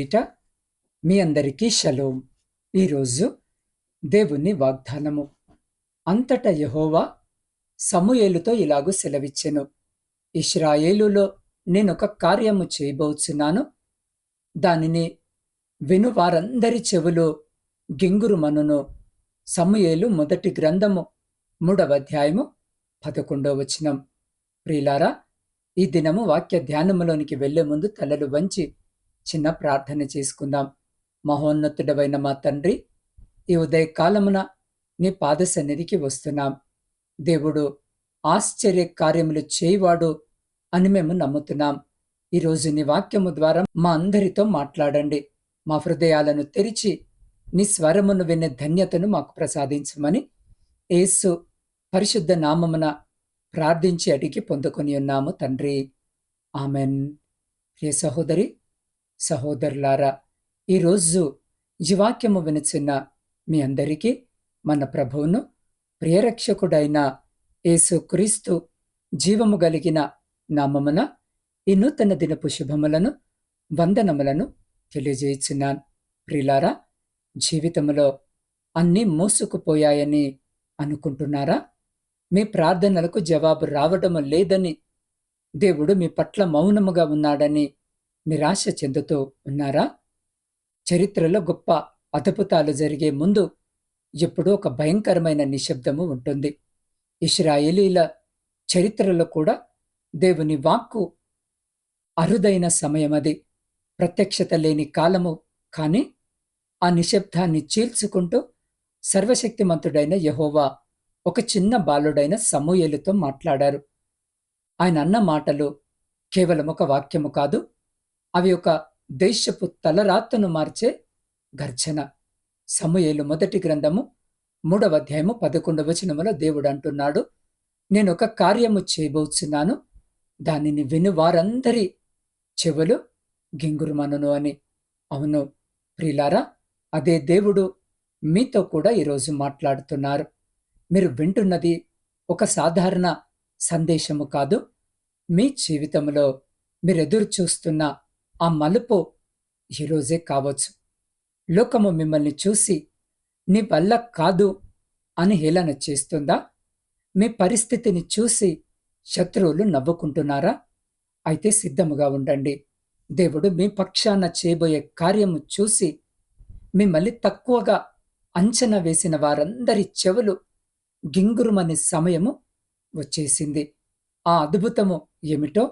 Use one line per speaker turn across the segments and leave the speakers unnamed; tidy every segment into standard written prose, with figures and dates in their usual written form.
పేరిట మీ అందరికీ షలోం. ఈరోజు దేవుని వాగ్దానము. అంతటా యెహోవా సమూయేలుతో ఇలాగు సెలవిచ్చెను, ఇశ్రాయేలులో నేనొక కార్యము చేయబోచున్నాను, దానిని విను వారందరి చెవులు గింగురుమనును. సమూయేలు మొదటి గ్రంథము 3వ అధ్యాయము 11వ వచనం. ప్రియులారా, ఈ దినము వాక్య ధ్యానములోనికి వెళ్లే ముందు తలలు వంచి చిన్న ప్రార్థన చేసుకుందాం. మహోన్నతుడవైన మా తండ్రి, ఈ ఉదయకాలమున నీ పాద సన్నిధికి వస్తున్నాం. దేవుడు ఆశ్చర్య కార్యములు చేయవాడు అని మేము నమ్ముతున్నాం. ఈరోజు నీ వాక్యము ద్వారా మా అందరితో మాట్లాడండి. మా హృదయాలను తెరిచి నీ స్వరమును వినే ధన్యతను మాకు ప్రసాదించమని యేసు పరిశుద్ధ నామమున ప్రార్థించి అడిగి పొందుకొని ఉన్నాము తండ్రి, ఆమెన్. ప్రియ సహోదరి సహోదరులారా, ఈరోజు ఈ వాక్యము వినుచున్న మీ అందరికీ మన ప్రభువును ప్రియరక్షకుడైన యేసుక్రీస్తు జీవము కలిగిన నామమున ఈ నూతన దినపు శుభములను వందనములను తెలియజేయుచున్నాను. ప్రియులారా, జీవితంలో అన్నీ మూసుకుపోయాయని అనుకుంటున్నారా? మీ ప్రార్థనలకు జవాబు రావడం లేదని, దేవుడు మీ పట్ల మౌనముగా ఉన్నాడని నిరాశ చెందుతూ ఉన్నారా? చరిత్రలో గొప్ప అద్భుతాలు జరిగే ముందు ఎప్పుడూ ఒక భయంకరమైన నిశ్శబ్దము ఉంటుంది. ఇశ్రాయేలీల చరిత్రలో కూడా దేవుని వాక్కు అరుదైన సమయమది, ప్రత్యక్షత లేని కాలము. కానీ ఆ నిశ్శబ్దాన్ని చీల్చుకుంటూ సర్వశక్తిమంతుడైన యెహోవా ఒక చిన్న బాలుడైన సమూయేలుతో మాట్లాడారు. ఆయన అన్న మాటలు కేవలం ఒక వాక్యము కాదు, అవి ఒక దేశపు తలరాతను మార్చే గర్జన. సమూయేలు మొదటి గ్రంథము 3వ అధ్యాయము 11వ వచనములో దేవుడు అంటున్నాడు, నేను ఒక కార్యము చేయబోచున్నాను, దానిని విను వారందరి చెవులు గింగురుమనును అని. అవును ప్రియులారా, అదే దేవుడు మీతో కూడా ఈరోజు మాట్లాడుతున్నారు. మీరు వింటున్నది ఒక సాధారణ సందేశము కాదు. మీ జీవితంలో మీరు ఎదురు చూస్తున్న ఆ మలుపు ఈరోజే కావచ్చు. లోకము మిమ్మల్ని చూసి నీ వల్ల కాదు అని హేళన చేస్తుందా? మీ పరిస్థితిని చూసి శత్రువులు నవ్వుకుంటున్నారా? అయితే సిద్ధముగా ఉండండి. దేవుడు మీ పక్షాన చేయబోయే కార్యము చూసి మిమ్మల్ని తక్కువగా అంచనా వేసిన వారందరి చెవులు గింగురుమనే సమయము వచ్చేసింది. ఆ అద్భుతము ఏమిటో,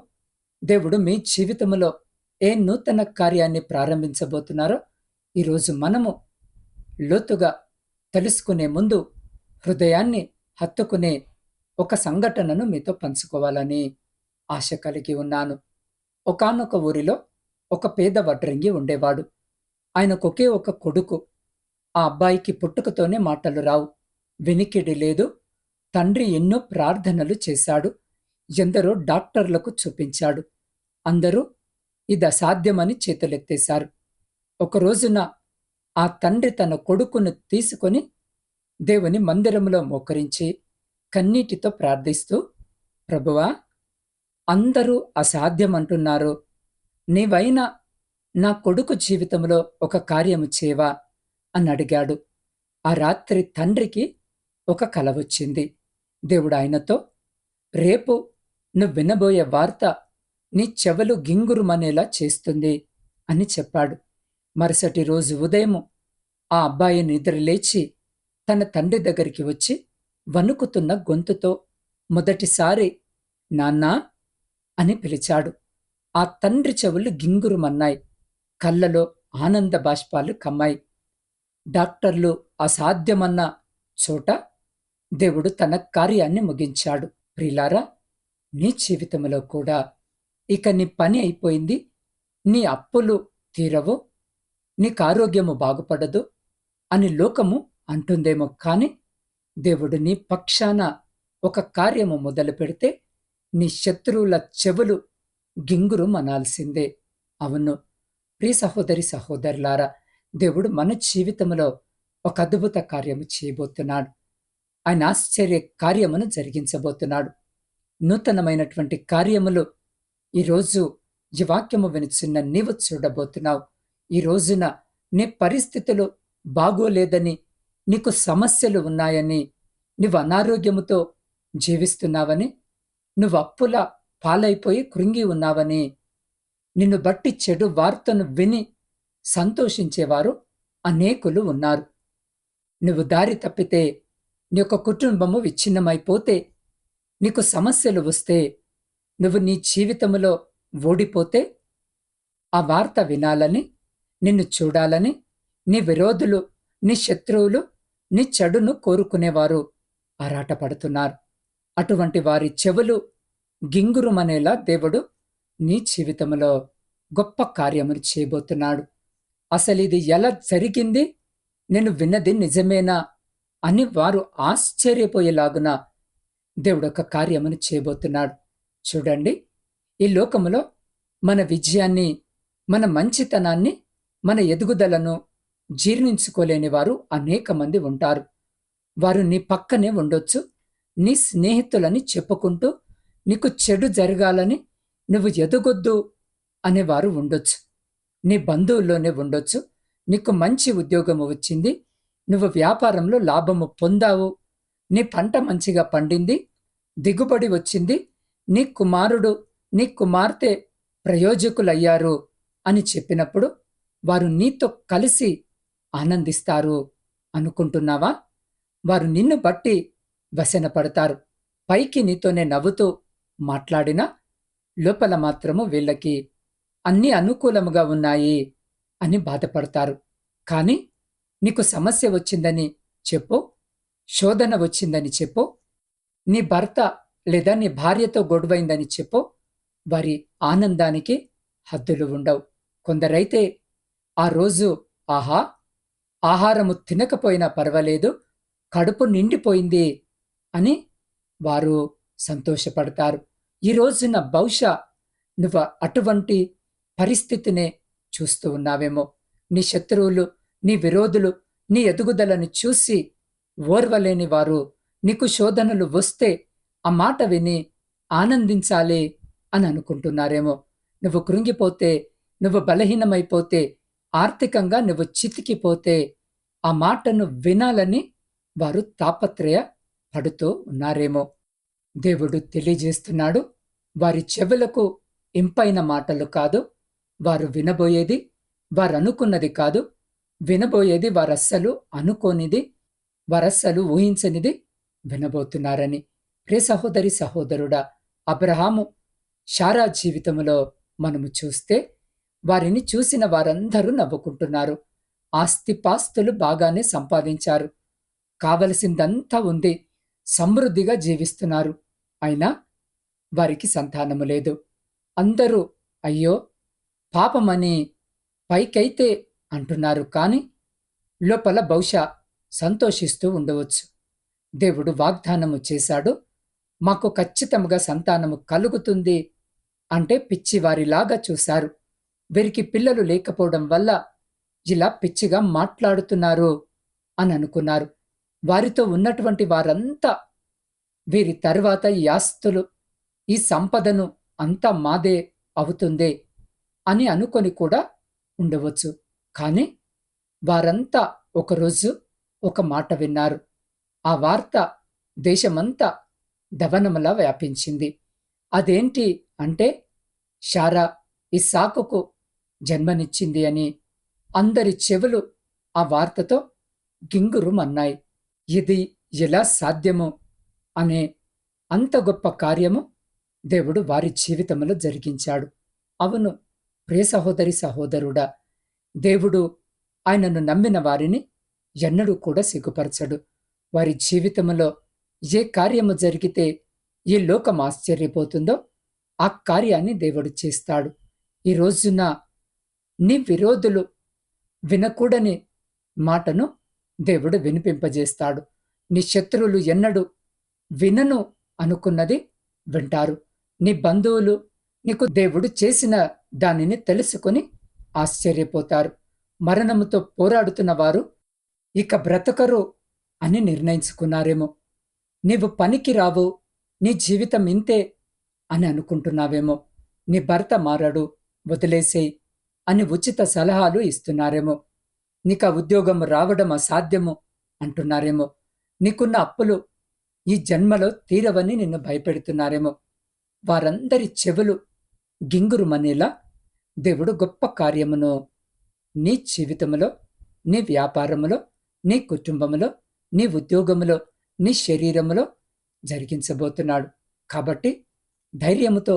దేవుడు మీ జీవితంలో ఏ నూతన కార్యాన్ని ప్రారంభించబోతున్నారో ఈరోజు మనము లోతుగా తెలుసుకునే ముందు హృదయాన్ని హత్తుకునే ఒక సంఘటనను మీతో పంచుకోవాలని ఆశ కలిగి ఉన్నాను. ఒకానొక ఊరిలో ఒక పేద వడ్రంగి ఉండేవాడు. ఆయనకు ఒకే ఒక కొడుకు. ఆ అబ్బాయికి పుట్టుకతోనే మాటలు రావు, వినికిడి లేదు. తండ్రి ఎన్నో ప్రార్థనలు చేశాడు, ఎందరో డాక్టర్లకు చూపించాడు. అందరూ ఇది అసాధ్యమని చేతులెత్తేశారు. ఒక రోజున ఆ తండ్రి తన కొడుకును తీసుకొని దేవుని మందిరంలో మోకరించి కన్నీటితో ప్రార్థిస్తూ, ప్రభువా, అందరూ అసాధ్యమంటున్నారు, నీవైనా నా కొడుకు జీవితంలో ఒక కార్యము చేయవా అని అడిగాడు. ఆ రాత్రి తండ్రికి ఒక కల వచ్చింది. దేవుడు ఆయనతో, రేపు నువ్వు వినబోయే వార్త నీ చెవులు గింగురుమనేలా చేస్తుంది అని చెప్పాడు. మరుసటి రోజు ఉదయము ఆ అబ్బాయి నిద్రలేచి తన తండ్రి దగ్గరికి వచ్చి వణుకుతున్న గొంతుతో మొదటిసారి నాన్నా అని పిలిచాడు. ఆ తండ్రి చెవులు గింగురుమన్నాయి, కళ్ళలో ఆనంద బాష్పాలు కమ్మాయి. డాక్టర్లు అసాధ్యమన్న చోట దేవుడు తన కార్యాన్ని ముగించాడు. ప్రియులారా, నీ జీవితంలో కూడా ఇక నీ పని అయిపోయింది, నీ అప్పులు తీరవు, నీకు ఆరోగ్యము బాగుపడదు అని లోకము అంటుందేమో, కానీ దేవుడు నీ పక్షాన ఒక కార్యము మొదలు పెడితే నీ శత్రువుల చెవులు గింగురు మనాల్సిందే. అవును ప్రియ సహోదరి సహోదరులారా, దేవుడు మన జీవితంలో ఒక అద్భుత కార్యము చేయబోతున్నాడు. ఆయన ఆశ్చర్య కార్యమును జరిగించబోతున్నాడు. నూతనమైనటువంటి కార్యములు ఈరోజు ఈ వాక్యము వినుచున్న నీవు చూడబోతున్నావు. ఈ రోజున నీ పరిస్థితులు బాగోలేదని, నీకు సమస్యలు ఉన్నాయని, నువ్వు అనారోగ్యముతో జీవిస్తున్నావని, నువ్వు అప్పుల పాలైపోయి కృంగి ఉన్నావని, నిన్ను బట్టి చెడు వార్తను విని సంతోషించేవారు అనేకులు ఉన్నారు. నువ్వు దారి తప్పితే, నీ యొక్క కుటుంబము విచ్ఛిన్నమైపోతే, నీకు సమస్యలు వస్తే, నువ్వు నీ జీవితంలో ఓడిపోతే, ఆ వార్త వినాలని, నిన్ను చూడాలని, నీ విరోధులు, నీ శత్రువులు, నీ చెడును కోరుకునేవారు ఆరాటపడుతున్నారు. అటువంటి వారి చెవులు గింగురుమనేలా దేవుడు నీ జీవితంలో గొప్ప కార్యములు చేయబోతున్నాడు. అసలిది ఎలా జరిగింది? నేను విన్నది నిజమేనా అని వారు ఆశ్చర్యపోయేలాగున దేవుడు ఒక కార్యమును చేయబోతున్నాడు. చూడండి, ఈ లోకములో మన విజయాన్ని, మన మంచితనాన్ని, మన ఎదుగుదలను జీర్ణించుకోలేని వారు అనేక మంది ఉంటారు. వారు నీ పక్కనే ఉండొచ్చు, నీ స్నేహితులని చెప్పుకుంటూ నీకు చెడు జరగాలని, నువ్వు ఎదగొద్దు అనేవారు ఉండొచ్చు. నీ బంధువుల్లోనే ఉండొచ్చు. నీకు మంచి ఉద్యోగము వచ్చింది, నువ్వు వ్యాపారంలో లాభము పొందావు, నీ పంట మంచిగా పండింది, దిగుబడి వచ్చింది, నీ కుమారుడు, నీ కుమార్తె ప్రయోజకులయ్యారు అని చెప్పినప్పుడు వారు నీతో కలిసి ఆనందిస్తారు అనుకుంటున్నావా? వారు నిన్ను బట్టి వ్యసనపడతారు. పైకి నీతోనే నవ్వుతూ మాట్లాడినా లోపల మాత్రము వీళ్ళకి అన్నీ అనుకూలముగా ఉన్నాయి అని బాధపడతారు. కానీ నీకు సమస్య వచ్చిందని చెప్పు, శోధన వచ్చిందని చెప్పు, నీ భర్త లేదా నీ భార్యతో గొడవైందని చెప్పు, వారి ఆనందానికి హద్దులు ఉండవు. కొందరైతే ఆ రోజు ఆహా, ఆహారము తినకపోయినా పర్వాలేదు, కడుపు నిండిపోయింది అని వారు సంతోషపడతారు. ఈ రోజున బహుశా నువ్వు అటువంటి పరిస్థితినే చూస్తూ ఉన్నావేమో. నీ శత్రువులు, నీ విరోధులు నీ ఎదుగుదలను చూసి ఓర్వలేని వారు నీకు శోధనలు వస్తే ఆ మాట విని ఆనందించాలి అని అనుకుంటున్నారేమో. నువ్వు కృంగిపోతే, నువ్వు బలహీనమైపోతే, ఆర్థికంగా నువ్వు చితికిపోతే ఆ మాటను వినాలని వారు తాపత్రయ పడుతూ ఉన్నారేమో. దేవుడు తెలియజేస్తున్నాడు, వారి చెవులకు ఇంపైన మాటలు కాదు వారు వినబోయేది, వారనుకున్నది కాదు వినబోయేది, వారస్సలు అనుకోనిది, వారస్సలు ఊహించనిది వినబోతున్నారని. ప్రియ సహోదరి సహోదరుడా, అబ్రహాము శారా జీవితంలో మనము చూస్తే వారిని చూసిన వారందరూ నవ్వుకుంటున్నారు. ఆస్తిపాస్తులు బాగానే సంపాదించారు, కావలసిందంతా ఉంది, సమృద్ధిగా జీవిస్తున్నారు. అయినా వారికి సంతానము లేదు. అందరూ అయ్యో పాపమని పైకైతే అంటున్నారు, కానీ లోపల బహుశా సంతోషిస్తూ ఉండవచ్చు. దేవుడు వాగ్దానము చేశాడు, మాకు ఖచ్చితంగా సంతానము కలుగుతుంది అంటే పిచ్చివారిలాగా చూశారు. వీరికి పిల్లలు లేకపోవడం వల్ల ఇలా పిచ్చిగా మాట్లాడుతున్నారు అని అనుకున్నారు. వారితో ఉన్నటువంటి వారంతా వీరి తర్వాత ఈ ఆస్తులు, ఈ సంపదను అంతా మాదే అవుతుందే అని అనుకొని కూడా ఉండవచ్చు. కానీ వారంతా ఒకరోజు ఒక మాట విన్నారు. ఆ వార్త దేశమంతా దవనములా వ్యాపించింది. అదేంటి అంటే శారా ఇస్సాకుకు జన్మనిచ్చింది అని. అందరి చెవులు ఆ వార్తతో గింగురుమన్నాయి. ఇది ఎలా సాధ్యము అనే అంత గొప్ప కార్యము దేవుడు వారి జీవితంలో జరిగించాడు. అవును ప్రియ సహోదరి సహోదరుడా, దేవుడు ఆయనను నమ్మిన వారిని ఎన్నడూ కూడా సిగ్గుపరచడు. వారి జీవితంలో ఏ కార్యము జరిగితే ఈ లోకం ఆశ్చర్యపోతుందో ఆ కార్యాన్ని దేవుడు చేస్తాడు. ఈ రోజున నీ విరోధులు వినకూడని మాటను దేవుడు వినిపింపజేస్తాడు. నీ శత్రువులు ఎన్నడూ వినను అనుకున్నది వింటారు. నీ బంధువులు నీకు దేవుడు చేసిన దానిని తెలుసుకొని ఆశ్చర్యపోతారు. మరణముతో పోరాడుతున్న వారు ఇక బ్రతకరు అని నిర్ణయించుకున్నారేమో. నీవు పనికి రావు, నీ జీవితం ఇంతే అని అనుకుంటున్నావేమో. నీ భర్త మారడు, వదిలేసేయి. అని ఉచిత సలహాలు ఇస్తున్నారేమో. నీకు ఆ ఉద్యోగం రావడం అసాధ్యము అంటున్నారేమో. నీకున్న అప్పులు ఈ జన్మలో తీరవని నిన్ను భయపెడుతున్నారేమో. వారందరి చెవులు గింగురుమనేలా దేవుడు గొప్ప కార్యమును నీ జీవితములో, నీ వ్యాపారములో, నీ కుటుంబములో, నీ ఉద్యోగములో, నీ శరీరములో జరిగించబోతున్నాడు. కాబట్టి ధైర్యముతో,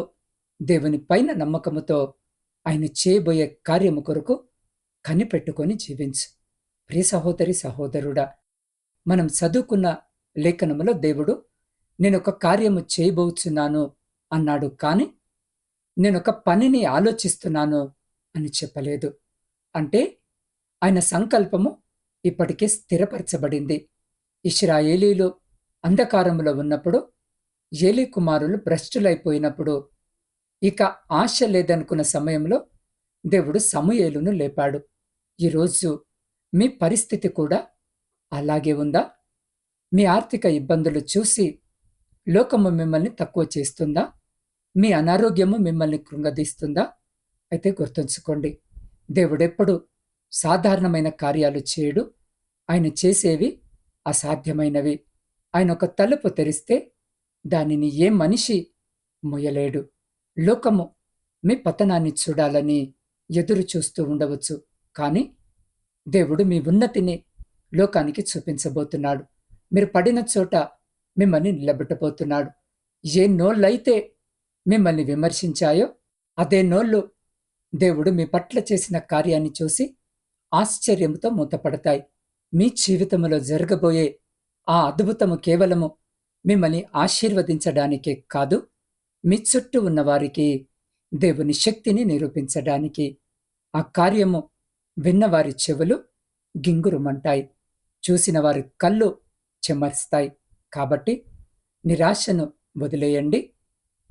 దేవుని పైన నమ్మకముతో ఆయన చేయబోయే కార్యము కొరకు కనిపెట్టుకొని జీవించు. ప్రియ సహోదరి, సహోదరుడా, మనం చదువుకున్న లేఖనములో దేవుడు నేనొక కార్యము చేయబోచున్నాను అన్నాడు. కానీ నేనొక పనిని ఆలోచిస్తున్నాను అని చెప్పలేదు. అంటే ఆయన సంకల్పము ఇప్పటికే స్థిరపరచబడింది. ఇశ్రాయేలీలు అంధకారములో ఉన్నప్పుడు, ఏలీ కుమారులు భ్రష్టులైపోయినప్పుడు, ఇక ఆశ లేదనుకున్న సమయంలో దేవుడు సమూయేలును లేపాడు. ఈరోజు మీ పరిస్థితి కూడా అలాగే ఉందా? మీ ఆర్థిక ఇబ్బందులు చూసి లోకము మిమ్మల్ని తక్కువ చేస్తుందా? మీ అనారోగ్యము మిమ్మల్ని కృంగదీస్తుందా? అయితే గుర్తుంచుకోండి, దేవుడెప్పుడు సాధారణమైన కార్యాలు చేయడు. ఆయన చేసేవి అసాధ్యమైనవి. ఆయన ఒక తలుపు తెరిస్తే దానిని ఏ మనిషి మొయ్యలేడు. లోకము మీ పతనాన్ని చూడాలని ఎదురు చూస్తూ ఉండవచ్చు. కానీ దేవుడు మీ ఉన్నతిని లోకానికి చూపించబోతున్నాడు. మీరు పడిన చోట మిమ్మల్ని నిలబెట్టబోతున్నాడు. ఏ నోళ్ళైతే మిమ్మల్ని విమర్శించాయో అదే నోళ్ళు దేవుడు మీ పట్ల చేసిన కార్యాన్ని చూసి ఆశ్చర్యంతో మూతపడతాయి. మీ జీవితంలో జరగబోయే ఆ అద్భుతము కేవలము మిమ్మల్ని ఆశీర్వదించడానికే కాదు, మీ చుట్టూ ఉన్న వారికి దేవుని శక్తిని నిరూపించడానికి. ఆ కార్యము విన్నవారి చెవులు గింగురుమంటాయి, చూసిన వారి కళ్ళు చెమర్స్తాయి. కాబట్టి నిరాశను వదిలేయండి.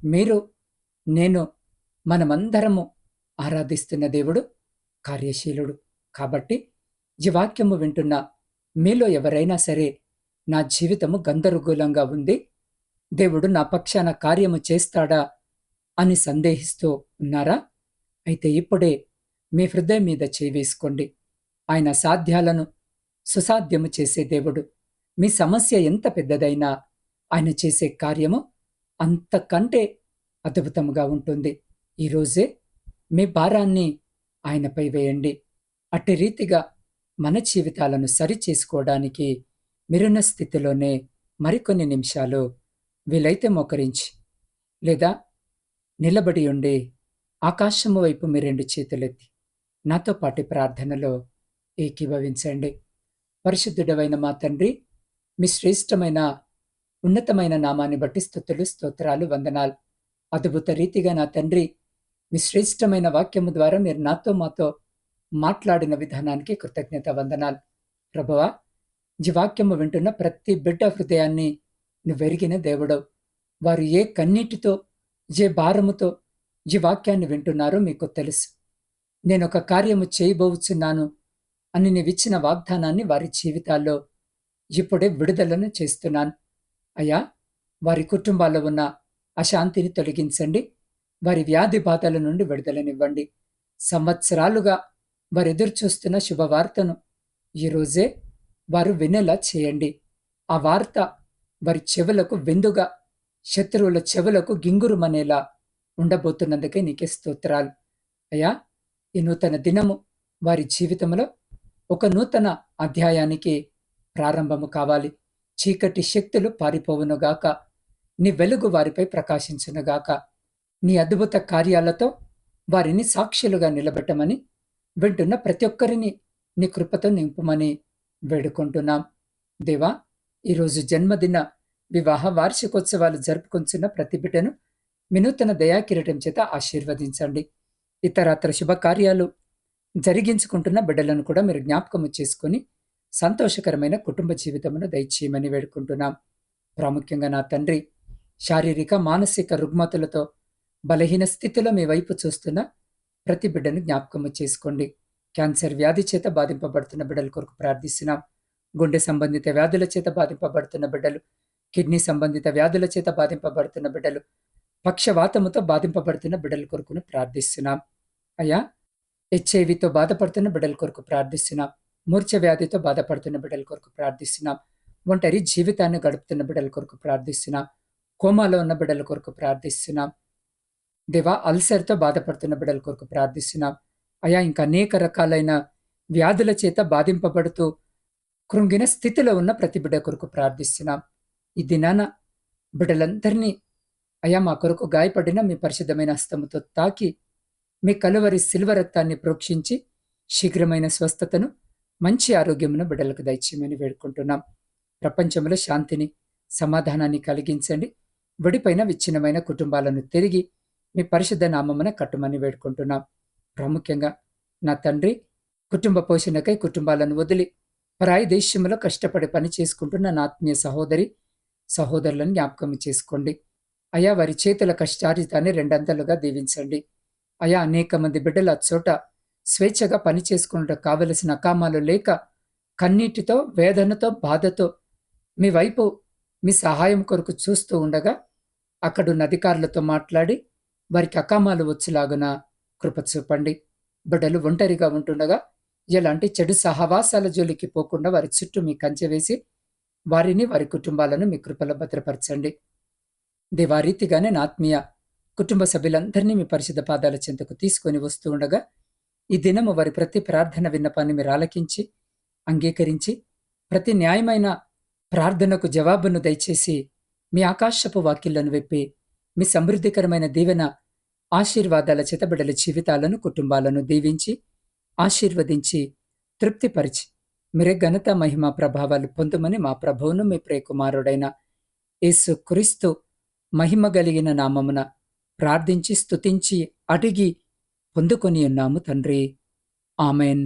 మీరు, నేను, మనమందరము ఆరాధిస్తున్న దేవుడు కార్యశీలుడు. కాబట్టి ఈ వాక్యము వింటున్న మీలో ఎవరైనా సరే, నా జీవితము గందరగోళంగా ఉంది, దేవుడు నా పక్షాన కార్యము చేస్తాడా అని సందేహిస్తూ ఉన్నారా? అయితే ఇప్పుడే మీ హృదయం మీద చేవేసుకోండి. ఆయన సాధ్యాలను సుసాధ్యము చేసే దేవుడు. మీ సమస్య ఎంత పెద్దదైనా ఆయన చేసే కార్యము అంతకంటే అద్భుతముగా ఉంటుంది. ఈరోజే మీ భారాన్ని ఆయనపై వేయండి. అట్టి రీతిగా మన జీవితాలను సరిచేసుకోవడానికి మీరున్న స్థితిలోనే మరికొన్ని నిమిషాలు వీలైతే మోకరించి లేదా నిలబడి ఉండి ఆకాశము వైపు మీ రెండు చేతులెత్తి నాతో పాటు ప్రార్థనలో ఏకీభవించండి. పరిశుద్ధుడవైన మా తండ్రి, మీ శ్రేష్టమైన ఉన్నతమైన నామాన్ని బట్టి స్తుతులు, స్తోత్రాలు, వందనాలు. అద్భుత రీతిగా నా తండ్రి, మీ శ్రేష్టమైన వాక్యము ద్వారా మీరు నాతో మాతో మాట్లాడిన విధానానికి కృతజ్ఞత, వందనాలు. ప్రభువా, ఈ వాక్యము వింటున్న ప్రతి బిడ్డ హృదయాన్ని నువ్వెరిగిన దేవుడవు. వారు ఏ కన్నీటితో, ఏ భారముతో ఈ వాక్యాన్ని వింటున్నారో మీకు తెలుసు. నేను ఒక కార్యము చేయబోచున్నాను అని నీవిచ్చిన వాగ్దానాన్ని వారి జీవితాల్లో ఇప్పుడే విడుదలను చేస్తున్నాను. అయ్యా, వారి కుటుంబాల్లో ఉన్న అశాంతిని తొలగించండి. వారి వ్యాధి బాధల నుండి విడుదలనివ్వండి. సంవత్సరాలుగా వారు ఎదురు చూస్తున్న శుభవార్తను ఈరోజే వారు వినేలా చేయండి. ఆ వార్త వారి చెవులకు విందుగా, శత్రువుల చెవులకు గింగురుమనేలా ఉండబోతున్నందుకే నీకే స్తోత్రాలు. అయ్యా, ఈ నూతన దినము వారి జీవితంలో ఒక నూతన అధ్యాయానికి ప్రారంభము కావాలి. చీకటి శక్తులు పారిపోవునుగాక. నీ వెలుగు వారిపై ప్రకాశించునుగాక. నీ అద్భుత కార్యాలతో వారిని సాక్షులుగా నిలబెట్టమని, వింటున్న ప్రతి ఒక్కరిని నీ కృపతో నింపమని వేడుకుంటున్నాం. దేవా, ఈరోజు జన్మదిన, వివాహ వార్షికోత్సవాలు జరుపుకొంచున్న ప్రతి బిడ్డను వినూతన దయాకిరీటం చేత ఆశీర్వదించండి. ఇతరత్ర శుభకార్యాలు జరిగించుకుంటున్న బిడ్డలను కూడా మీరు జ్ఞాపకము చేసుకుని సంతోషకరమైన కుటుంబ జీవితమును దయచేయమని వేడుకుంటున్నాం. ప్రాముఖ్యంగా నా తండ్రి, శారీరక మానసిక రుగ్మతులతో బలహీన స్థితిలో మీ వైపు చూస్తున్న ప్రతి బిడ్డను జ్ఞాపకము చేసుకోండి. క్యాన్సర్ వ్యాధి చేత బాధింపబడుతున్న బిడ్డల కొరకు ప్రార్థిస్తున్నాం. గుండె సంబంధిత వ్యాధుల చేత బాధింపబడుతున్న బిడ్డలు, కిడ్నీ సంబంధిత వ్యాధుల చేత బాధింపబడుతున్న బిడ్డలు, పక్షవాతముతో బాధింపబడుతున్న బిడ్డల కొరకును ప్రార్థిస్తున్నాం. అయ్యా, హెచ్ఐవితో బాధపడుతున్న బిడ్డల కొరకు ప్రార్థిస్తున్నాం. మూర్ఛ వ్యాధితో బాధపడుతున్న బిడ్డల కొరకు ప్రార్థిస్తున్నాం. ఒంటరి జీవితాన్ని గడుపుతున్న బిడ్డల కొరకు ప్రార్థిస్తున్నాం. కోమాలో ఉన్న బిడ్డల కొరకు ప్రార్థిస్తున్నాం. దేవా, అల్సర్తో బాధపడుతున్న బిడ్డల కొరకు ప్రార్థిస్తున్నాం. అయా, ఇంకా అనేక రకాలైన వ్యాధుల చేత బాధింపబడుతూ కృంగిన స్థితిలో ఉన్న ప్రతి బిడ్డ కొరకు ప్రార్థిస్తున్నాం. ఈ దినాన బిడ్డలందరినీ అయా మా కొరకు గాయపడిన మీ పరిశుద్ధమైన హస్తముతో తాకి మీ కలువరి శిల్వ రక్తాన్ని ప్రోక్షించి శీఘ్రమైన స్వస్థతను, మంచి ఆరోగ్యమును బిడ్డలకు దయచేయమని వేడుకుంటున్నాం. ప్రపంచంలో శాంతిని, సమాధానాన్ని కలిగించండి. విడిపైన విచ్ఛిన్నమైన కుటుంబాలను తిరిగి మీ పరిశుద్ధ నామమున కట్టుమని వేడుకుంటున్నాం. ప్రాముఖ్యంగా నా తండ్రి, కుటుంబ పోషణకై కుటుంబాలను వదిలి పరాయి దేశంలో కష్టపడి పని చేసుకుంటున్న నా ఆత్మీయ సహోదరులను జ్ఞాపకం చేసుకోండి. అయా, వారి చేతుల కష్టార్జితాన్ని రెండంతలుగా దీవించండి. అయా, అనేక మంది బిడ్డలు అచ్చోట స్వేచ్ఛగా పని చేసుకున్నట్టు కావలసిన అకామాలు లేక కన్నీటితో, వేదనతో, బాధతో మీ వైపు మీ సహాయం కొరకు చూస్తూ ఉండగా అక్కడున్న అధికారులతో మాట్లాడి వారికి అకామాలు వచ్చేలాగున కృప చూపండి. బిడ్డలు ఒంటరిగా ఉంటుండగా ఎలాంటి చెడు సహవాసాల జోలికి పోకుండా వారి చుట్టూ మీ కంచె వేసి వారిని, వారి కుటుంబాలను మీ కృపలో భద్రపరచండి. దేవా, రీతిగానే నా ఆత్మీయ కుటుంబ సభ్యులందరినీ మీ పరిశుద్ధ పాదాల చెంతకు తీసుకొని వస్తూ ఉండగా ఈ దినము వారి ప్రతి ప్రార్థన విన్నపాన్ని మీరు ఆలకించి అంగీకరించి ప్రతి న్యాయమైన ప్రార్థనకు జవాబును దయచేసి మీ ఆకాశపు వాకిళ్లను విప్పి మీ సమృద్ధికరమైన దీవెన ఆశీర్వాదాల చేత బిడ్డల జీవితాలను, కుటుంబాలను దీవించి ఆశీర్వదించి తృప్తిపరిచి మీరే ఘనత, మహిమ, ప్రభావాలు పొందుమని మా ప్రభువును మీ ప్రియకుమారుడైన యేసు క్రీస్తు మహిమ కలిగిన నామమున ప్రార్థించి స్తుతించి అడిగి పొందుకొని ఉన్నాము తండ్రి. ఆమెన్.